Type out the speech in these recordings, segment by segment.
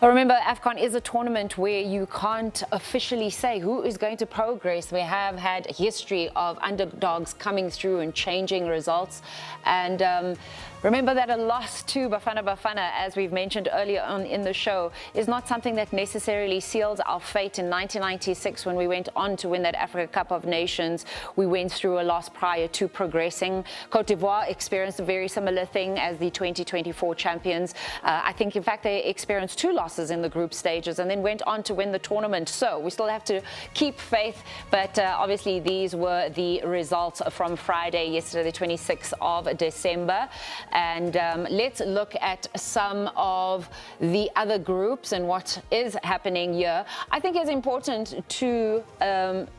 But remember, AFCON is a tournament where you can't officially say who is going to progress. We have had a history of underdogs coming through and changing results. And remember that a loss to Bafana, as we've mentioned earlier on in the show, is not something that necessarily seals our fate. In 1996, when we went on to win that Africa Cup of Nations, we went through a loss prior to progressing. Cote d'Ivoire experienced a very similar thing as the 2024 champions. I think, in fact, they experienced 2 losses in the group stages and then went on to win the tournament. So we still have to keep faith, but obviously these were the results from Friday, yesterday, the 26th of December. And let's look at some of the other groups and what is happening here. I think it's important to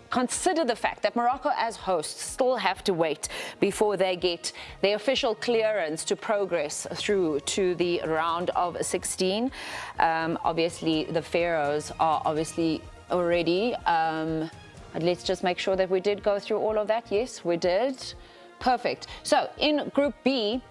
consider the fact that Morocco as hosts still have to wait before they get the official clearance to progress through to the round of 16. Obviously, the Pharaohs are obviously already. Let's just make sure that we did go through all of that. Yes, we did. Perfect. So in Group B,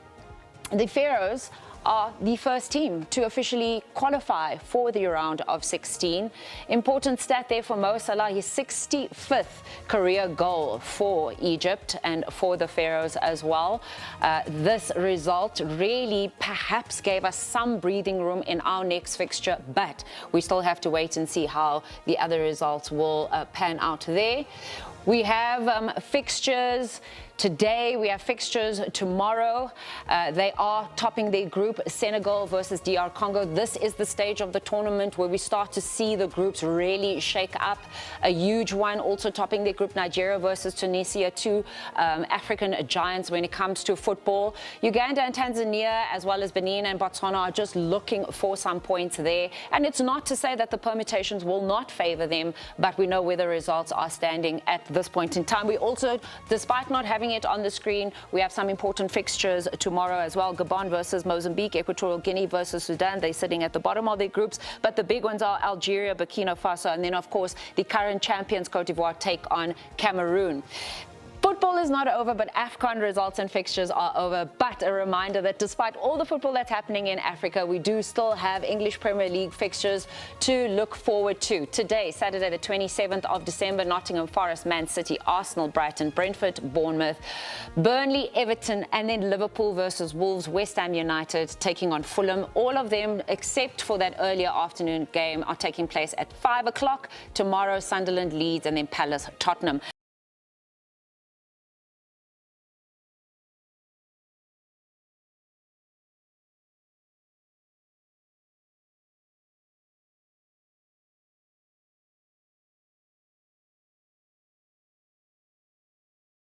the Pharaohs are the first team to officially qualify for the round of 16. Important stat there for Mo Salah, his 65th career goal for Egypt and for the Pharaohs as well. This result really perhaps gave us some breathing room in our next fixture, but we still have to wait and see how the other results will pan out there. We have fixtures today. We have fixtures tomorrow. They are topping their group, Senegal versus DR Congo. This is the stage of the tournament where we start to see the groups really shake up. A huge one also topping their group, Nigeria versus Tunisia, 2 African giants when it comes to football. Uganda and Tanzania, as well as Benin and Botswana, are just looking for some points there. And it's not to say that the permutations will not favor them, but we know where the results are standing at this point in time. We also, despite not having it on the screen, we have some important fixtures tomorrow as well. Gabon versus Mozambique, Equatorial Guinea versus Sudan. They're sitting at the bottom of their groups, but the big ones are Algeria, Burkina Faso, and then of course the current champions Cote d'Ivoire take on Cameroon. Football is not over, but AFCON results and fixtures are over. But a reminder that despite all the football that's happening in Africa, we do still have English Premier League fixtures to look forward to. Today, Saturday the 27th of December, Nottingham Forest, Man City, Arsenal, Brighton, Brentford, Bournemouth, Burnley, Everton, and then Liverpool versus Wolves, West Ham United taking on Fulham. All of them, except for that earlier afternoon game, are taking place at 5 o'clock. Tomorrow, Sunderland, Leeds, and then Palace, Tottenham.